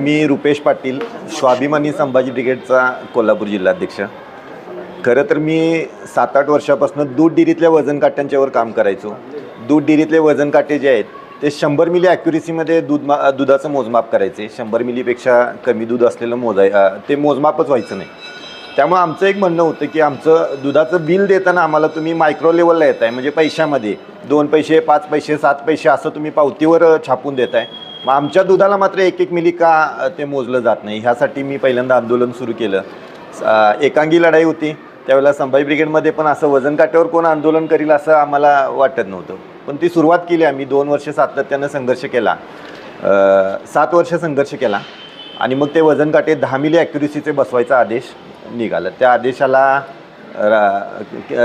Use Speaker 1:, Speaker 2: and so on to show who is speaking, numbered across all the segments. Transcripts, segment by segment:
Speaker 1: मी रुपेश पाटील, स्वाभिमानी संभाजी ब्रिगेडचा कोल्हापूर जिल्हाध्यक्ष. खरं तर मी 7-8 वर्षापासून दूध डेअरीतल्या वजन काट्यांच्यावर काम करायचो. दूध डेअरीतले वजन काटे जे आहेत ते 100 मिली ॲक्युरेसीमध्ये दुधाचं मोजमाप करायचे. 100 मिलीपेक्षा कमी दूध असलेलं ते मोजमापच व्हायचं नाही. त्यामुळे आमचं एक म्हणणं होतं की आमचं दुधाचं बिल देताना आम्हाला तुम्ही मायक्रो लेवलला येत आहे, म्हणजे पैशामध्ये 2 पैसे, 5 पैसे, 7 पैसे असं तुम्ही पावतीवर छापून देत आहे. मग आमच्या दुधाला मात्र 1-1 मिली का ते मोजलं जात नाही, ह्यासाठी मी पहिल्यांदा आंदोलन सुरू केलं. एकांगी लढाई होती त्यावेळेला. संभाजी ब्रिगेडमध्ये पण असं वजन काट्यावर कोण आंदोलन करील असं आम्हाला वाटत नव्हतं, पण ती सुरुवात केली आम्ही. 2 वर्ष सातत्यानं संघर्ष केला, 7 वर्ष संघर्ष केला आणि मग ते वजन काटे 10 मिली ॲक्युरेसीचे बसवायचा आदेश निघाला. त्या आदेशाला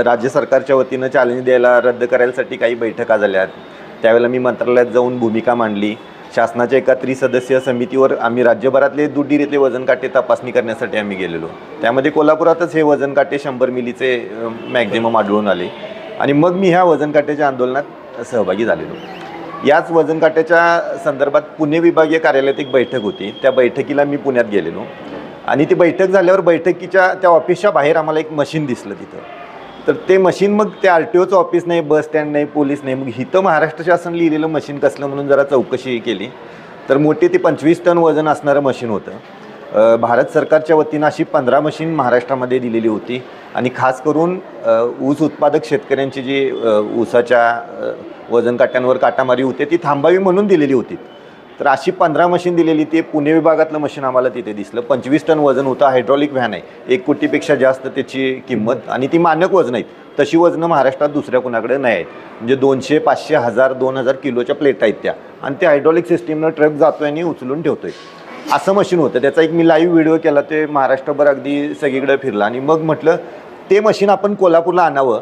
Speaker 1: राज्य सरकारच्या वतीनं चॅलेंज द्यायला, रद्द करायसाठी काही बैठका झाल्यात. त्यावेळेला मी मंत्रालयात जाऊन भूमिका मांडली. शासनाच्या एका त्रिसदस्यीय समितीवर आम्ही राज्यभरातले दूध डेअरीतले वजन काटे तपासणी करण्यासाठी आम्ही गेलेलो. त्यामध्ये कोल्हापुरातच हे वजन काटे 100 मिलीचे मॅक्झिमम आढळून आले आणि मग मी ह्या वजन काट्याच्या आंदोलनात सहभागी झालेलो. याच वजन काट्याच्या संदर्भात पुणे विभागीय कार्यालयात एक बैठक होती. त्या बैठकीला मी पुण्यात गेलेलो आणि ती बैठक झाल्यावर बैठकीच्या त्या ऑफिसच्या बाहेर आम्हाला एक मशीन दिसलं तिथं. तर ते मशीन, मग ते RTOचं ऑफिस नाही, बस स्टँड नाही, पोलीस नाही, मग इथं महाराष्ट्र शासन लिहिलेलं मशीन कसलं म्हणून जरा चौकशी केली. तर मोठी ती 25 टन वजन असणारं मशीन होतं. भारत सरकारच्या वतीनं अशी 15 मशीन महाराष्ट्रामध्ये दिलेली होती आणि खास करून ऊस उत्पादक शेतकऱ्यांची जी ऊसाच्या वजन काट्यांवर काटामारी होते ती थांबावी म्हणून दिलेली होती. तर अशी 15 मशीन दिलेली. ते पुणे विभागातलं मशीन आम्हाला तिथे दिसलं. 25 टन वजन होतं. हायड्रॉलिक व्हॅन आहे. 1 कोटीपेक्षा जास्त त्याची किंमत आणि ती मानक वजन आहेत. तशी वजनं महाराष्ट्रात दुसऱ्या कुणाकडे नाही आहेत. म्हणजे 200, 500, 1000, 2000 किलोच्या प्लेट आहेत त्या, आणि ते हायड्रॉलिक सिस्टीमनं ट्रक जातो आहे आणि उचलून ठेवतो आहे असं मशीन होतं. त्याचा एक मी लाईव्ह व्हिडिओ केला. ते महाराष्ट्रभर अगदी सगळीकडे फिरला आणि मग म्हटलं ते मशीन आपण कोल्हापूरला आणावं.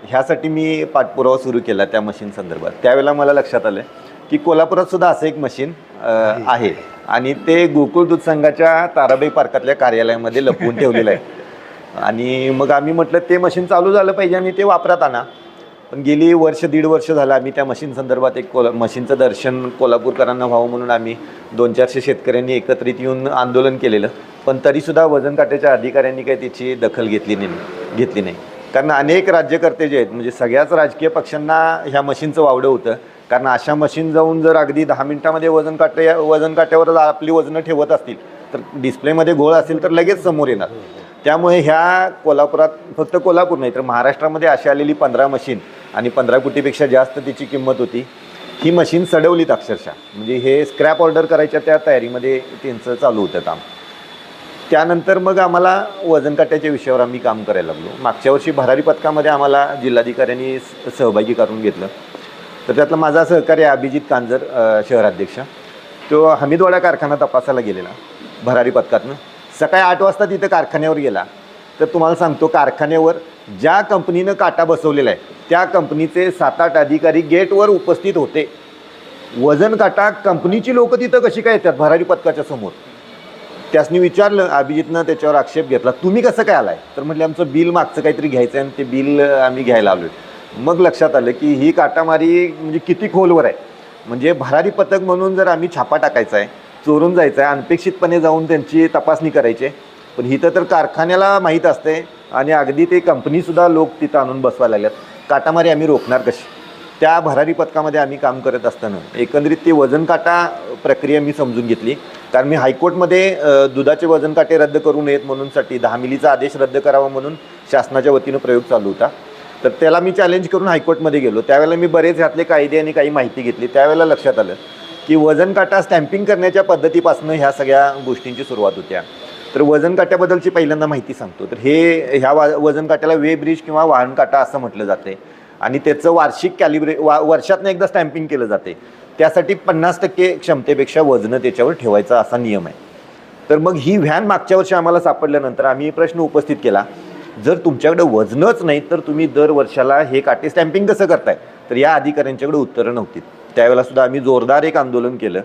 Speaker 1: ह्यासाठी मी पाठपुरावा सुरू केला त्या मशीन संदर्भात. त्यावेळेला मला लक्षात आलं की कोल्हापुरात सुद्धा असं एक मशीन आहे आणि ते गोकुळ दूध संघाच्या ताराबाई पार्कातल्या कार्यालयामध्ये लपवून ठेवलेलं आहे. आणि मग आम्ही म्हटलं ते मशीन चालू झालं पाहिजे आणि ते वापरात आणा. पण गेली 1-1.5 वर्ष झालं आम्ही त्या मशीन संदर्भात एक मशीनचं दर्शन कोल्हापूरकरांना व्हावं म्हणून आम्ही 200-400 शेतकऱ्यांनी एकत्रित येऊन आंदोलन केलेलं. पण तरीसुद्धा वजन काट्याच्या अधिकाऱ्यांनी काही त्याची दखल घेतली नाही. कारण अनेक राज्यकर्ते जे आहेत, म्हणजे सगळ्याच राजकीय पक्षांना ह्या मशीनचं वावडं होतं. कारण अशा मशीन जाऊन जर अगदी 10 मिनिटामध्ये वजन काट्यावर आपली वजनं ठेवत असतील तर डिस्प्लेमध्ये घोळ असेल तर लगेच समोर येणार. त्यामुळे ह्या कोल्हापुरात, फक्त कोल्हापूर नाही तर महाराष्ट्रामध्ये अशी आलेली 15 मशीन आणि 15 कोटीपेक्षा जास्त तिची किंमत होती. ही मशीन सडवलीत अक्षरशः. म्हणजे हे स्क्रॅप ऑर्डर करायच्या त्या तयारीमध्ये त्यांचं चालू होतं काम. त्यानंतर मग आम्हाला वजन काट्याच्या विषयावर आम्ही काम करायला लागलो. मागच्या वर्षी भरारी पथकामध्ये आम्हाला जिल्हाधिकाऱ्यांनी सहभागी करून घेतलं. तर त्यातला माझा सहकारी अभिजित कांजर, शहराध्यक्ष, तो हमीदवाडा कारखाना तपासायला गेलेला भरारी पथकातनं. सकाळी 8 वाजता तिथं कारखान्यावर गेला. तर तुम्हाला सांगतो, कारखान्यावर ज्या कंपनीनं काटा बसवलेला आहे त्या कंपनीचे 7-8 अधिकारी गेटवर उपस्थित होते. वजन काटा कंपनीची लोक तिथं कशी काय येतात भरारी पथकाच्या समोर? त्यासनी विचारलं. अभिजितनं त्याच्यावर आक्षेप घेतला, तुम्ही कसं काय आलाय? तर म्हटलं आमचं बिल मागचं काहीतरी घ्यायचं आहे आणि ते बिल आम्ही घ्यायला आलो. मग लक्षात आलं की ही काटामारी म्हणजे किती खोलवर आहे. म्हणजे भरारी पथक म्हणून जर आम्ही छापा टाकायचा आहे, चोरून जायचं आहे, अनपेक्षितपणे जाऊन त्यांची तपासणी करायची, पण इथं तर कारखान्याला माहीत असते आणि अगदी ते कंपनीसुद्धा लोक तिथं आणून बसवायला लागल्यात. काटामारी आम्ही रोखणार कशी? त्या भरारी पथकामध्ये आम्ही काम करत असताना एकंदरीत ती वजन काटा प्रक्रिया मी समजून घेतली. कारण मी हायकोर्टमध्ये दुधाचे वजन काटे रद्द करू नयेत म्हणूनसाठी 10 मिलीचा आदेश रद्द करावा म्हणून शासनाच्या वतीनं प्रयोग चालू होता. तर त्याला मी चॅलेंज करून हायकोर्टमध्ये गेलो. त्यावेळेला मी बरेच ह्यातले कायदे आणि काही माहिती घेतली. त्यावेळेला लक्षात आलं की वजन काटा स्टॅम्पिंग करण्याच्या पद्धतीपासून ह्या सगळ्या गोष्टींची सुरुवात होत्या. तर वजन काट्याबद्दलची पहिल्यांदा माहिती सांगतो. तर ह्या वजन काट्याला वे ब्रिज किंवा वाहन काटा असं म्हटलं जाते आणि त्याचं वार्षिक वर्षातनं एकदा स्टॅम्पिंग केलं जाते. त्यासाठी 50% क्षमतेपेक्षा वजनं त्याच्यावर ठेवायचा असा नियम आहे. तर मग ही व्हॅन मागच्या वर्षी आम्हाला सापडल्यानंतर आम्ही प्रश्न उपस्थित केला, जर तुमच्याकडे वजनच नाही तर तुम्ही दर वर्षाला हे काटे स्टॅम्पिंग कसं करताय? तर या अधिकाऱ्यांच्याकडे उत्तरं नव्हती. त्यावेळेला सुद्धा आम्ही जोरदार एक आंदोलन केलं.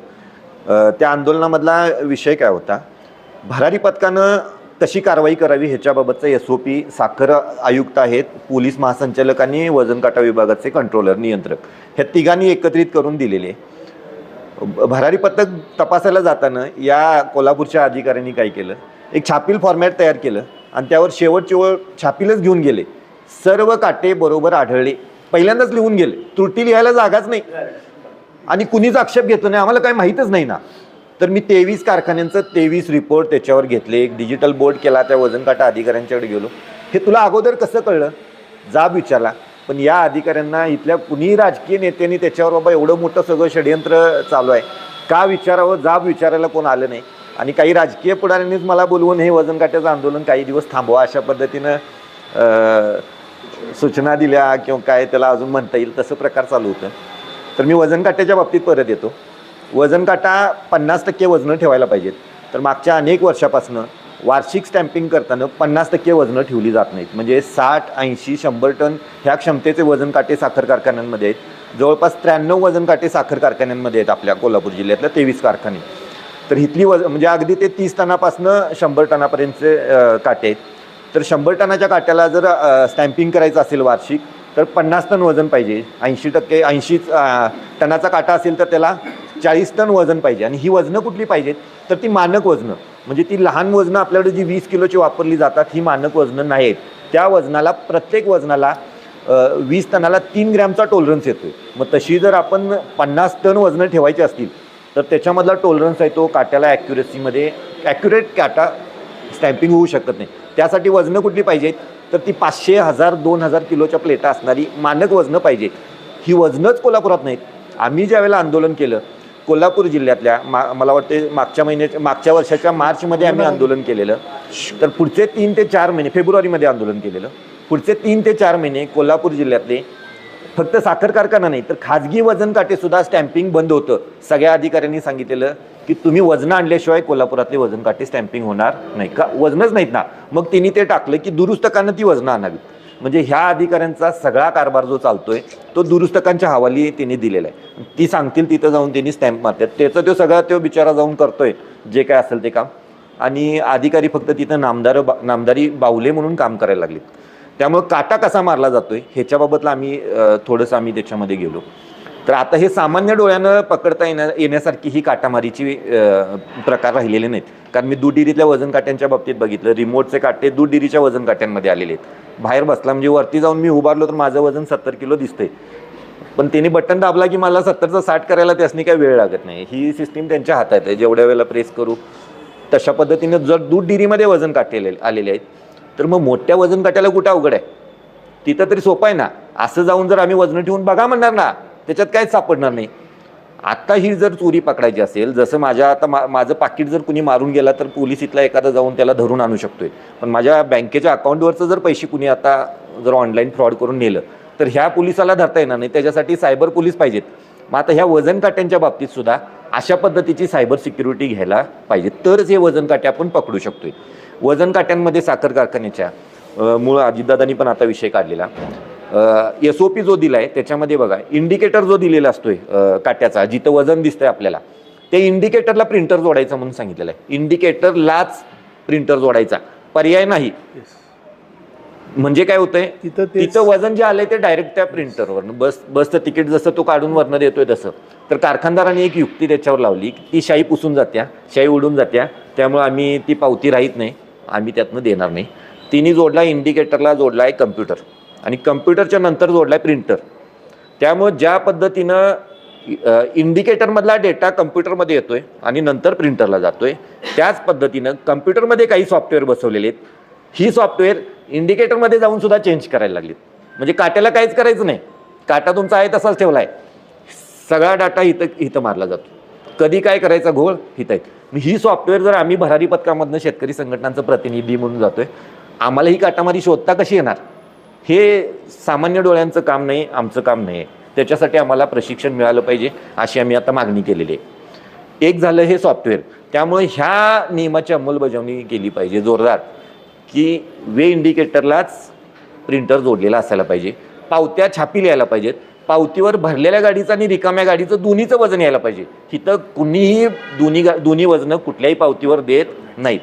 Speaker 1: त्या आंदोलनामधला विषय काय होता? भरारी पथकानं कशी कारवाई करावी ह्याच्याबाबतचा SOP साखर आयुक्त आहेत, पोलीस महासंचालक आणि वजन काटा विभागाचे कंट्रोलर नियंत्रक ह्या तिघांनी एकत्रित करून दिलेले. भरारी पथक तपासायला जाताना या कोल्हापूरच्या अधिकाऱ्यांनी काय केलं, एक छापील फॉर्मॅट तयार केलं आणि त्यावर शेवट छापीलच घेऊन गेले. सर्व काटे बरोबर आढळले. पहिल्यांदाच लिहून गेले, त्रुटी लिहायला जागाच नाही आणि कुणीच आक्षेप घेतला नाही. आम्हाला काही माहीतच नाही ना. तर मी 23 कारखान्यांचं 23 रिपोर्ट त्याच्यावर घेतले, एक डिजिटल बोर्ड केला, त्या वजन काटा अधिकाऱ्यांच्याकडे गेलो. हे तुला अगोदर कसं कळलं, जाब विचारला. पण या अधिकाऱ्यांना इथल्या कुणीही राजकीय नेत्यांनी त्याच्यावर बाबा एवढं मोठं सगळं षडयंत्र चालू आहे का विचारावं, जाब विचारायला कोण आलं नाही. आणि काही राजकीय पुढाऱ्यांनीच मला बोलवून हे वजन काट्याचं आंदोलन काही दिवस थांबवा अशा पद्धतीनं सूचना दिल्या किंवा काय त्याला अजून म्हणता येईल तसं प्रकार चालू होतं. तर मी वजन काट्याच्या बाबतीत परत येतो. वजन काटा 50% वजनं ठेवायला पाहिजेत. तर मागच्या अनेक वर्षापासून वार्षिक स्टॅम्पिंग करताना 50% वजनं ठेवली जात नाहीत. म्हणजे 60, 80, 100 टन ह्या क्षमतेचे वजन काटे साखर कारखान्यांमध्ये आहेत. जवळपास 93 वजन काटे साखर कारखान्यांमध्ये आहेत आपल्या कोल्हापूर जिल्ह्यातल्या 23 कारखाने. तर इथली म्हणजे अगदी ते 30 टनापासून 100 टनापर्यंतचे काटे आहेत. तर 100 टनाच्या काट्याला जर स्टॅम्पिंग करायचं असेल वार्षिक तर 50 टन वजन पाहिजे. 80 टनाचा काटा असेल तर त्याला 40 टन वजन पाहिजे. आणि ही वजनं कुठली पाहिजेत, तर ती मानक वजनं, म्हणजे ती लहान वजनं आपल्याकडे जी 20 किलोची वापरली जातात ही मानक वजनं नाहीत. त्या वजनाला प्रत्येक वजनाला 20 टनाला 3 ग्रॅमचा टॉलरन्स येतो. मग तशी जर आपण 50 टन वजनं ठेवायची असतील तर त्याच्यामधला टॉलरन्स आहे तो काट्याला ॲक्युरेसीमध्ये ॲक्युरेट काटा स्टॅम्पिंग होऊ शकत नाही. त्यासाठी वजनं कुठली पाहिजेत, तर ती 500, 1000, 2000 किलोच्या प्लेटा असणारी मानक वजनं पाहिजेत. ही वजनच कोल्हापुरात नाहीत. आम्ही ज्यावेळेला आंदोलन केलं कोल्हापूर जिल्ह्यातल्या मला वाटते मागच्या वर्षाच्या मार्चमध्ये आम्ही आंदोलन केलेलं. तर पुढचे 3 ते 4 महिने, फेब्रुवारीमध्ये आंदोलन केलेलं. पुढचे 3 ते 4 महिने कोल्हापूर जिल्ह्यातले फक्त साखर कारखाना नाही तर खाजगी वजन काटेसुद्धा स्टॅम्पिंग बंद होतं. सगळ्या अधिकाऱ्यांनी सांगितलेलं की तुम्ही वजनं आणल्याशिवाय कोल्हापुरातले वजन काटे स्टॅम्पिंग होणार नाही. का वजनच नाहीत ना. मग तिने ते टाकलं की दुरुस्तकांना ती वजनं आणावीत. म्हणजे ह्या अधिकाऱ्यांचा सगळा कारभार जो चालतोय तो दुरुस्तकांच्या हवाली त्यांनी दिलेला आहे. ती सांगतील तिथं जाऊन त्यांनी स्टॅम्प मारतात. त्याचं तो सगळा तो बिचारा जाऊन करतोय जे काय असेल ते काम. आणि अधिकारी फक्त तिथं नामदारी बावले म्हणून काम करायला लागलेत. त्यामुळं काटा कसा मारला जातोय ह्याच्याबाबतला थोडंसं आम्ही त्याच्यामध्ये गेलो. तर आता हे सामान्य डोळ्यानं पकडता येण्यासारखी ही काटामारीची प्रकार राहिलेले नाहीत. कारण मी दूध डेअरीतल्या वजन काट्यांच्या बाबतीत बघितलं, रिमोटचे काटे दूध डेअरीच्या वजन काट्यांमध्ये आलेले आहेत. बाहेर बसला म्हणजे वरती जाऊन मी उभारलो तर माझं वजन 70 किलो दिसतंय. पण त्यांनी बटन दाबला की मला 70चं 60 करायला त्यासनी काही वेळ लागत नाही. ही सिस्टीम त्यांच्या हातात आहे. जेवढ्या वेळेला प्रेस करू तशा पद्धतीनं जर दूध डेअरीमध्ये वजन काटे आलेले आहेत तर मग मोठ्या वजन काट्याला कुठं अवघड आहे, तिथं तरी सोपं आहे ना. असं जाऊन जर आम्ही वजनं ठेवून बघा म्हणणार ना, त्याच्यात काहीच सापडणार नाही. आता ही जर चोरी पकडायची असेल, जसं माझं पाकिट जर कुणी मारून गेला तर पोलीस इथला एखादा जाऊन त्याला धरून आणू शकतोय. पण माझ्या बँकेच्या अकाउंटवरचं जर पैसे कुणी आता जर ऑनलाईन फ्रॉड करून नेलं तर ह्या पोलिसाला धरता येणार नाही. त्याच्यासाठी सायबर पोलीस पाहिजेत. मग आता ह्या वजन काट्यांच्या बाबतीत सुद्धा अशा पद्धतीची सायबर सिक्युरिटी घ्यायला पाहिजे, तरच हे वजन काटे आपण पकडू शकतोय. वजन काट्यांमध्ये साखर कारखान्याच्या मूळ अजितदादांनी पण आता विषय काढलेला. SOP जो दिला आहे त्याच्यामध्ये बघा, इंडिकेटर जो दिलेला असतोय काट्याचा, जिथं वजन दिसतंय आपल्याला, ते इंडिकेटरला प्रिंटर जोडायचं म्हणून सांगितलेलं आहे. इंडिकेटरलाच प्रिंटर जोडायचा, पर्याय नाही. म्हणजे काय होतंय, तिथं वजन जे आलंय ते डायरेक्ट त्या प्रिंटरवर बसचं तिकीट जसं तो काढून वरनं देतोय तसं. तर कारखानदारांनी एक युक्ती त्याच्यावर लावली, ती शाई पुसून जात्या, शाई उडून जात्या, त्यामुळे आम्ही ती पावती राहीत नाही, आम्ही त्यातनं देणार नाही. तिने जोडला, इंडिकेटरला जोडला आहे कम्प्युटर आणि कम्प्युटरच्या नंतर जोडला आहे प्रिंटर. त्यामुळे ज्या पद्धतीनं इंडिकेटरमधला डेटा कम्प्युटरमध्ये येतोय आणि नंतर प्रिंटरला जातोय, त्याच पद्धतीनं कम्प्युटरमध्ये काही सॉफ्टवेअर बसवलेले आहेत. ही सॉफ्टवेअर इंडिकेटरमध्ये जाऊन सुद्धा चेंज करायला लागलीत. म्हणजे काट्याला काहीच करायचं नाही, काटा तुमचा आहे तसाच ठेवला आहे, सगळा डाटा इथं मारला जातो. कधी काय करायचा घोळ हित आहेत. ही सॉफ्टवेअर जर आम्ही भरारी पथकामधनं शेतकरी संघटनांचं प्रतिनिधी म्हणून जातोय, आम्हाला ही काटामारी शोधता कशी येणार, हे सामान्य डोळ्यांचं काम नाही, आमचं काम नाही आहे. त्याच्यासाठी आम्हाला प्रशिक्षण मिळालं पाहिजे अशी आम्ही आता मागणी केलेली आहे. एक झालं हे सॉफ्टवेअर. त्यामुळे ह्या नियमाची अंमलबजावणी केली पाहिजे जोरदार, की वे इंडिकेटरलाच प्रिंटर जोडलेला असायला पाहिजे. पावत्या छापील यायला पाहिजेत. पावतीवर भरलेल्या गाडीचं आणि रिकाम्या गाडीचं दोन्हीचं वजन यायला पाहिजे. इथं कुणीही दोन्ही वजनं कुठल्याही पावतीवर देत नाहीत.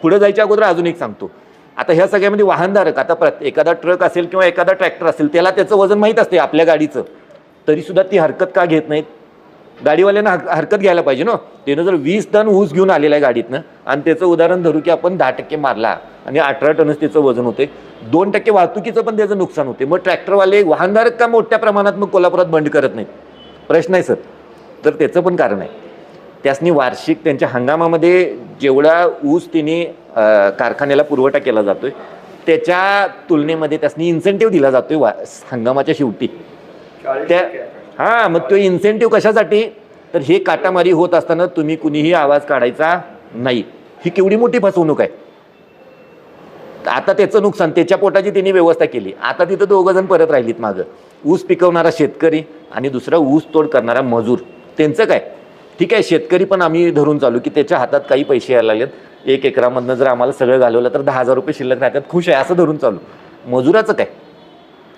Speaker 1: पुढे जायच्या अगोदर अजून एक सांगतो, आता ह्या सगळ्यामध्ये वाहनधारक, आता एखादा ट्रक असेल किंवा एखादा ट्रॅक्टर असेल, त्याला त्याचं वजन माहीत असते आपल्या गाडीचं, तरीसुद्धा ती हरकत का घेत नाहीत,
Speaker 2: गाडीवाल्यांना हरकत घ्यायला पाहिजे ना. त्यानं जर 20 टन ऊस घेऊन आलेला आहे गाडीतनं आणि त्याचं उदाहरण धरू की आपण 10% मारला आणि 18 टनच त्याचं वजन होते, 2% वाहतुकीचं पण त्याचं नुकसान होते. मग ट्रॅक्टरवाले वाहनधारक का मोठ्या प्रमाणात मग कोल्हापुरात बंद करत नाहीत? प्रश्न आहे सर. तर त्याचं पण कारण आहे. त्यासनी वार्षिक त्यांच्या हंगामामध्ये जेवढा ऊस तिने कारखान्याला पुरवठा केला जातोय त्याच्या तुलनेमध्ये त्यासनी इन्सेंटिव्ह दिला जातोय हंगामाच्या शेवटी. त्या हां, मग तो इन्सेंटिव्ह कशासाठी? तर हे काटामारी होत असताना तुम्ही कुणीही आवाज काढायचा नाही. ही केवढी मोठी फसवणूक आहे. आता त्याचं नुकसान, त्याच्या पोटाची त्यांनी व्यवस्था केली. आता तिथं 2 जण परत राहिलीत मागं, ऊस पिकवणारा शेतकरी आणि दुसरा ऊस तोड करणारा मजूर. त्यांचं काय? ठीक आहे, शेतकरी पण आम्ही धरून चालू की त्याच्या हातात काही पैसे यायला लागलेत, 1 एकरामधनं जर आम्हाला सगळं घालवलं तर 10,000 रुपये शिल्लक राहतात, खुश आहे असं धरून चालू. मजुराचं काय?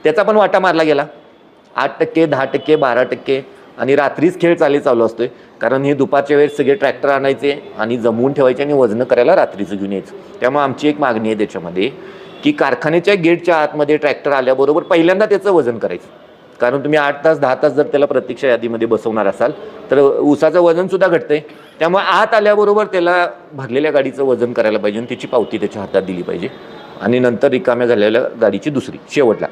Speaker 2: त्याचा पण वाटा मारला गेला. 8%, 10%, 12% आणि रात्रीच खेळ चालू असतोय. कारण हे दुपारच्या वेळेस सगळे ट्रॅक्टर आणायचे आणि जमवून ठेवायचे आणि वजनं करायला रात्रीचं घेऊन यायचं. त्यामुळे आमची एक मागणी आहे त्याच्यामध्ये की कारखान्याच्या गेटच्या आतमध्ये ट्रॅक्टर आल्याबरोबर पहिल्यांदा त्याचं वजन करायचं. कारण तुम्ही 8 तास 10 तास जर त्याला प्रतीक्षा यादीमध्ये बसवणार असाल तर ऊसाचं वजनसुद्धा घटतंय. त्यामुळे आत आल्याबरोबर त्याला भरलेल्या गाडीचं वजन करायला पाहिजे आणि तिची पावती त्याच्या हातात दिली पाहिजे आणि नंतर रिकाम्या झालेल्या गाडीची दुसरी शेवटला.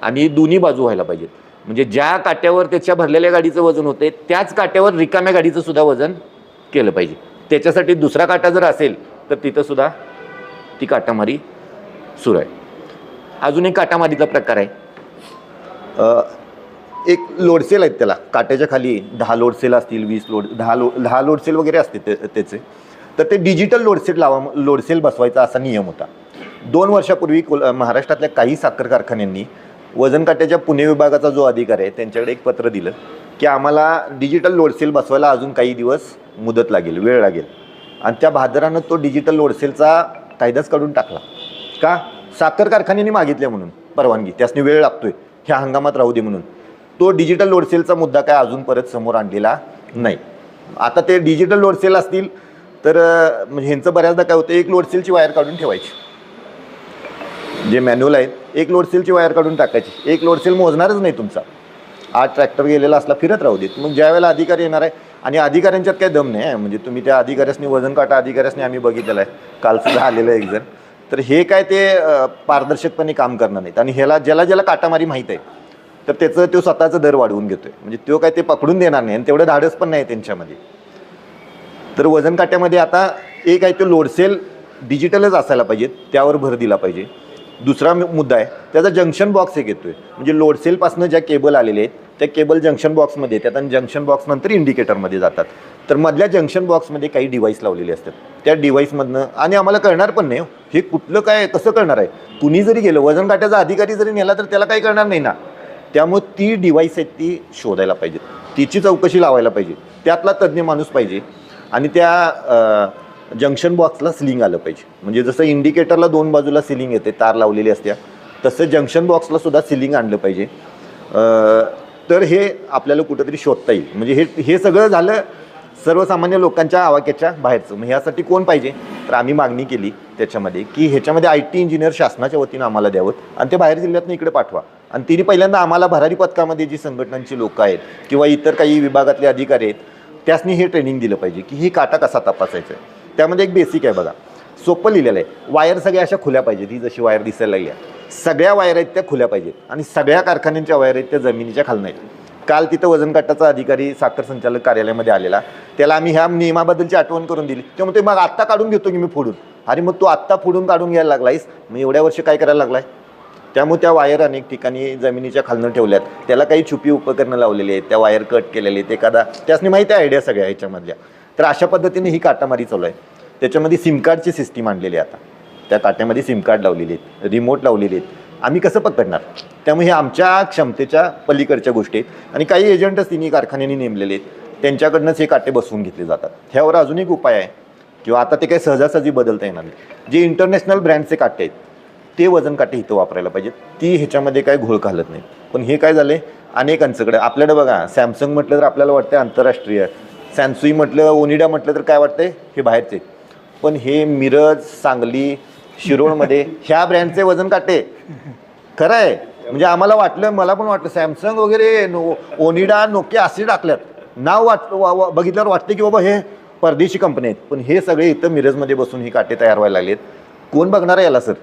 Speaker 2: आणि दोन्ही बाजू व्हायला पाहिजेत. म्हणजे ज्या काट्यावर त्याच्या भरलेल्या गाडीचं वजन होते त्याच काट्यावर रिकाम्या गाडीचं सुद्धा वजन केलं पाहिजे. त्याच्यासाठी दुसरा काटा जर असेल तर तिथं सुद्धा ती काटामारी सुरू आहे. अजून एक काटामारीचा प्रकार आहे.
Speaker 1: एक लोडसेल आहेत, त्याला काट्याच्या खाली 10 लोडसेल असतील, 20 10 लोडसेल वगैरे असते त्याचे. तर ते डिजिटल लोडसेल बसवायचा असा नियम होता. 2 वर्षापूर्वी महाराष्ट्रातल्या काही साखर कारखान्यांनी वजन काट्याच्या पुणे विभागाचा जो अधिकारी आहे त्यांच्याकडे एक पत्र दिलं की आम्हाला डिजिटल लोडसेल बसवायला अजून काही दिवस मुदत लागेल, वेळ लागेल. आणि त्या भादरानं तो डिजिटल लोडसेलचा कायदाच काढून टाकला. का? साखर कारखान्यांनी मागितले म्हणून परवानगी, त्यासनी वेळ लागतोय, ह्या हंगामात राहू दे म्हणून. तो डिजिटल लोडसेलचा मुद्दा काय अजून परत समोर आणलेला नाही. आता ते डिजिटल लोडसेल असतील तर म्हणजे ह्यांचं बऱ्याचदा काय होतं, एक लोडसेलची वायर काढून ठेवायची, जे मॅन्युअल आहेत, एक लोडसेलची वायर काढून टाकायची. एक लोडसेल मोजणारच नाही तुमचा. 8 ट्रॅक्टर गेलेला असला फिरत राहू देत. मग ज्या वेळेला अधिकारी येणार आहे, आणि अधिकाऱ्यांच्यात काही दम नाही आहे, म्हणजे तुम्ही त्या अधिकाऱ्यासनी वजन काटा अधिकाऱ्यासनी आम्ही बघितलेलं आहे, कालसुद्धा आलेलं आहे एक जण. तर हे काय ते पारदर्शकपणे काम करणार नाहीत. आणि ह्याला ज्याला काटामारी माहीत आहे तर त्याचं तो स्वतःचा दर वाढवून घेतोय. म्हणजे तो काय ते पकडून देणार नाही आणि तेवढं धाडस पण नाही त्यांच्यामध्ये. तर वजन काट्यामध्ये आता एक आहे तो लोडसेल डिजिटलच असायला पाहिजे, त्यावर भर दिला पाहिजे. दुसरा मुद्दा आहे त्याचा जंक्शन बॉक्स एक येतोय. म्हणजे लोडसेलपासून ज्या केबल आलेले आहेत त्या केबल जंक्शन बॉक्समध्ये येतात आणि जंक्शन बॉक्स नंतर इंडिकेटरमध्ये जातात. तर मधल्या जंक्शन बॉक्समध्ये काही डिव्हाइस लावलेले असतात. त्या डिव्हाइसमधनं आणि आम्हाला कळणार पण नाही हे कुठलं काय कसं कळणार आहे. कुणी जरी गेलं, वजन काट्याचा अधिकारी जरी नेला तर त्याला काही कळणार नाही ना. त्यामुळे ती डिव्हाइस आहेत ती शोधायला पाहिजे, तिची चौकशी लावायला पाहिजे, त्यातला तज्ज्ञ माणूस पाहिजे आणि त्या जंक्शन बॉक्सला सिलिंग आलं पाहिजे. म्हणजे जसं इंडिकेटरला 2 बाजूला सिलिंग येते, तार लावलेली असते, तसं जंक्शन बॉक्सला सुद्धा सिलिंग आणलं पाहिजे. तर हे आपल्याला कुठंतरी शोधता येईल. म्हणजे हे सगळं झालं सर्वसामान्य लोकांच्या आवाक्याच्या बाहेरचं. मग ह्यासाठी कोण पाहिजे? तर आम्ही मागणी केली त्याच्यामध्ये की ह्याच्यामध्ये IT इंजिनियर शासनाच्या वतीनं आम्हाला द्यावं आणि ते बाहेर जिल्ह्यातनं इकडे पाठवा. आणि तिने पहिल्यांदा आम्हाला भरारी पथकामध्ये जी संघटनांची लोक आहेत किंवा इतर काही विभागातले अधिकारी आहेत त्यासनी हे ट्रेनिंग दिलं पाहिजे की ही काटा कसा तपासायचा आहे. त्यामध्ये एक बेसिक आहे बघा, सोपं लिहिलेलं आहे. वायर सगळ्या अशा खुल्या पाहिजेत. ही जशी वायर दिसायला लागल्या सगळ्या वायर आहेत त्या खुल्या पाहिजेत आणि सगळ्या कारखान्यांच्या वायर आहेत त्या जमिनीच्या खालनं आहेत. काल तिथं वजन काटाचा अधिकारी साखर संचालक कार्यालयामध्ये आलेला, त्याला आम्ही ह्या नियमाबद्दलची आठवण करून दिली. त्यामुळे मग आत्ता काढून घेतो की मी फोडून. अरे मग तू आत्ता फोडून काढून घ्यायला लागलायस, मग एवढ्या वर्ष काय करायला लागलाय? त्यामुळे त्या वायर अनेक ठिकाणी जमिनीच्या खालनं ठेवल्यात, त्याला काही छुपी उपकरणं लावलेली आहेत, त्या वायर कट केलेले आहेत. एखादा त्यासनी माहिती आहे आयडिया सगळ्या ह्याच्यामधल्या. तर अशा पद्धतीने ही काटामारी चालू आहे. त्याच्यामध्ये सिम कार्डची सिस्टीम आणलेली आहे. आता त्या काट्यामध्ये सिम कार्ड लावलेली आहेत, रिमोट लावलेले आहेत. आम्ही कसं पकडणार? त्यामुळे हे आमच्या क्षमतेच्या पलीकडच्या गोष्टी आहेत. आणि काही एजंटच तिन्ही कारखान्यांनी नेमलेले आहेत, त्यांच्याकडनंच हे काटे बसवून घेतले जातात. ह्यावर अजून एक उपाय आहे किंवा आता ते काही सहजासहजी बदलता येणार नाही. जे इंटरनॅशनल ब्रँडचे काटे आहेत ते वजन काटे इथं वापरायला पाहिजेत. ती ह्याच्यामध्ये काय घोळ घालत नाही. पण हे काय झालं अनेकांच्याकडे, आपल्याकडे बघा सॅमसंग म्हटलं तर आपल्याला वाटतं आंतरराष्ट्रीय, सॅमसुई म्हटलं, ओनिडा म्हटलं तर काय वाटतंय हे बाहेरचे. पण हे मिरज, सांगली, शिरोळमध्ये ह्या ब्रँडचे वजन काटे खरं आहे. म्हणजे आम्हाला वाटलं, मला पण वाटलं सॅमसंग वगैरे ओनिडा, नोकिया असे टाकल्यात. नाव बघितल्यावर वाटते की बाबा हे परदेशी कंपनी आहेत, पण हे सगळे इथं मिरजमध्ये बसून ही काटे तयार व्हायला लागलेत. कोण बघणार आहे याला सर?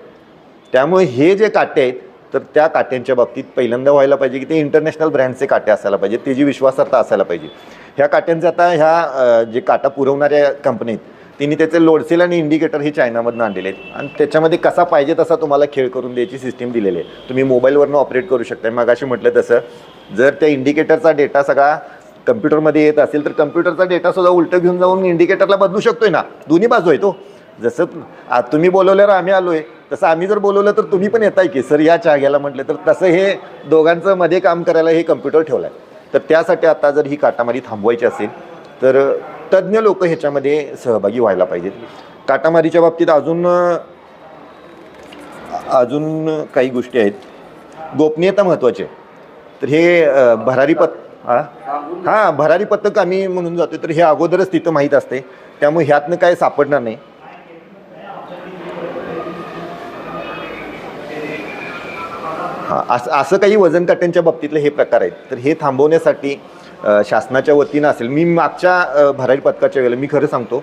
Speaker 1: त्यामुळे हे जे काटे आहेत तर त्या काट्यांच्या बाबतीत पहिल्यांदा व्हायला पाहिजे की ते इंटरनॅशनल ब्रँडचे काटे असायला पाहिजे, त्याची विश्वासार्हता असायला पाहिजे. ह्या काट्यांचे आता ह्या जे काटा पुरवणाऱ्या कंपनी आहेत त्यांनी त्याचे लोडसेल आणि इंडिकेटर हे चायनामधून आणलेले आहेत आणि त्याच्यामध्ये कसा पाहिजे तसा तुम्हाला खेळ करून द्यायची सिस्टीम दिलेली आहे. तुम्ही मोबाईलवरनं ऑपरेट करू शकता. मगाशी म्हटलं तसं जर त्या इंडिकेटरचा डेटा सगळा कम्प्युटरमध्ये येत असेल तर कम्प्युटरचा डेटासुद्धा उलटं घेऊन जाऊन इंडिकेटरला बदलू शकतोय ना. दोन्ही बाजू आहे तो. जसं तुम्ही बोलवल्यावर आम्ही आलोय तसं आम्ही जर बोलवलं तर तुम्ही पण येताय की सर या चहा घ्यायला म्हटलं तर तसं हे दोघांचं मध्ये काम करायला हे कम्प्युटर ठेवलं आहे. तर त्यासाठी आता जर ही काटामारी थांबवायची असेल तर तज्ज्ञ लोक ह्याच्यामध्ये सहभागी व्हायला पाहिजेत. काटामारीच्या बाबतीत अजून काही गोष्टी आहेत. गोपनीयता महत्त्वाची आहे. तर हे भरारी पथक आम्ही म्हणून जातो तर हे अगोदरच तिथं माहीत असते, त्यामुळे ह्यातनं काय सापडणार नाही. असं काही वजन काट्यांच्या बाबतीतले हे प्रकार आहेत. तर हे थांबवण्यासाठी शासनाच्या वतीनं असेल, मी मागच्या भरारी पथकाच्या वेळेला मी खरं सांगतो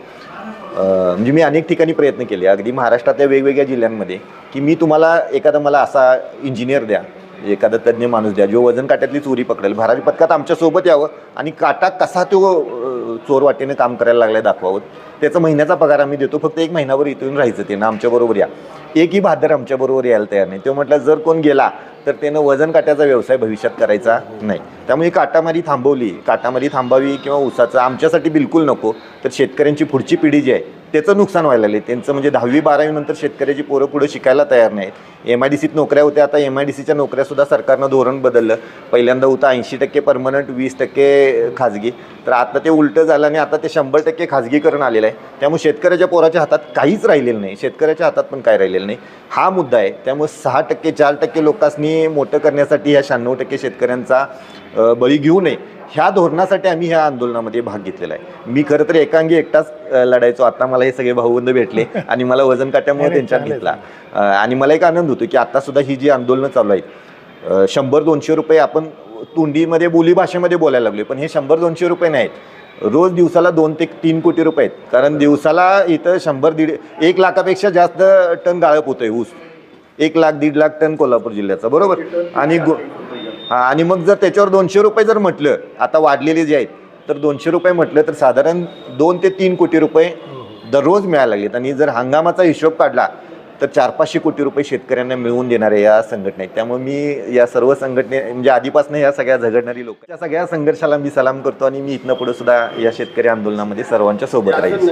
Speaker 1: म्हणजे मी अनेक ठिकाणी प्रयत्न केले अगदी महाराष्ट्रातल्या वेगवेगळ्या जिल्ह्यांमध्ये की मी तुम्हाला एखादा मला असा इंजिनियर द्या, एखादा तज्ज्ञ माणूस द्या जो वजन काट्यातली चोरी पकडेल, भरारी पथकात आमच्यासोबत यावं आणि काटा कसा तो चोर वाटेने काम करायला लागलाय दाखवावं. त्याचा महिन्याचा पगार आम्ही देतो, फक्त 1 महिनाभर इथून राहायचं ते ना आमच्याबरोबर या. एकही बहादर आमच्याबरोबर यायला तयार नाही. तो म्हटलं जर कोण गेला तर त्यानं वजन काट्याचा व्यवसाय भविष्यात करायचा नाही. त्यामुळे काटामारी थांबावी किंवा ऊसाचं आमच्यासाठी बिलकुल नको. तर शेतकऱ्यांची पुढची पिढी जी आहे त्याचं नुकसान व्हायला लागले. त्यांचं म्हणजे 10वी-12वी नंतर शेतकऱ्याची पोरं पुढे शिकायला तयार नाहीत. MIDCत नोकऱ्या होत्या, आता MIDCच्या नोकऱ्यासुद्धा सरकारनं धोरण बदललं. पहिल्यांदा होतं 80% परमनंट 20% खाजगी, तर आता ते उलटं झालं आणि आता ते 100% खाजगीकरण आलेलं आहे. त्यामुळे शेतकऱ्याच्या पोराच्या हातात काहीच राहिलेलं नाही, शेतकऱ्याच्या हातात पण काय राहिलेलं नाही. हा मुद्दा आहे. त्यामुळे 6% 4% लोकांनी मोठं करण्यासाठी ह्या 96% शेतकऱ्यांचा बळी घेऊ नये ह्या धोरणासाठी आम्ही ह्या आंदोलनामध्ये भाग घेतलेला आहे. मी खरं तर एकांगी एकटाच लढायचो. आता मला हे सगळे भाऊबंद भेटले आणि मला वजन काट्यामुळे त्यांच्यात घेतला आणि मला एक आनंद होतो की आत्तासुद्धा ही जी आंदोलनं चालू आहेत 100-200 रुपये आपण तोंडीमध्ये बोलीभाषेमध्ये बोलायला लागले, पण हे 100-200 रुपये नाहीत. रोज दिवसाला 2 ते 3 कोटी रुपये आहेत. कारण दिवसाला इथं 100-1 लाखापेक्षा जास्त टन गाळप होतोय ऊस. 1 लाख 1.5 लाख टन कोल्हापूर जिल्ह्याचा, बरोबर. आणि मग जर त्याच्यावर 200 रुपये जर म्हटलं, आता वाढलेले जे आहेत तर 200 रुपये म्हटलं तर साधारण 2 ते 3 कोटी रुपये दररोज मिळायला लागलेत. आणि जर हंगामाचा हिशोब काढला तर 400-500 कोटी रुपये शेतकऱ्यांना मिळवून देणारे या संघटना आहेत. त्यामुळे मी या सर्व संघटने म्हणजे आधीपासून या सगळ्या झगडणारी लोक, या सगळ्या संघर्षाला मी सलाम करतो आणि मी इथनं पुढे सुद्धा या शेतकरी आंदोलनामध्ये सर्वांच्या सोबत राहील.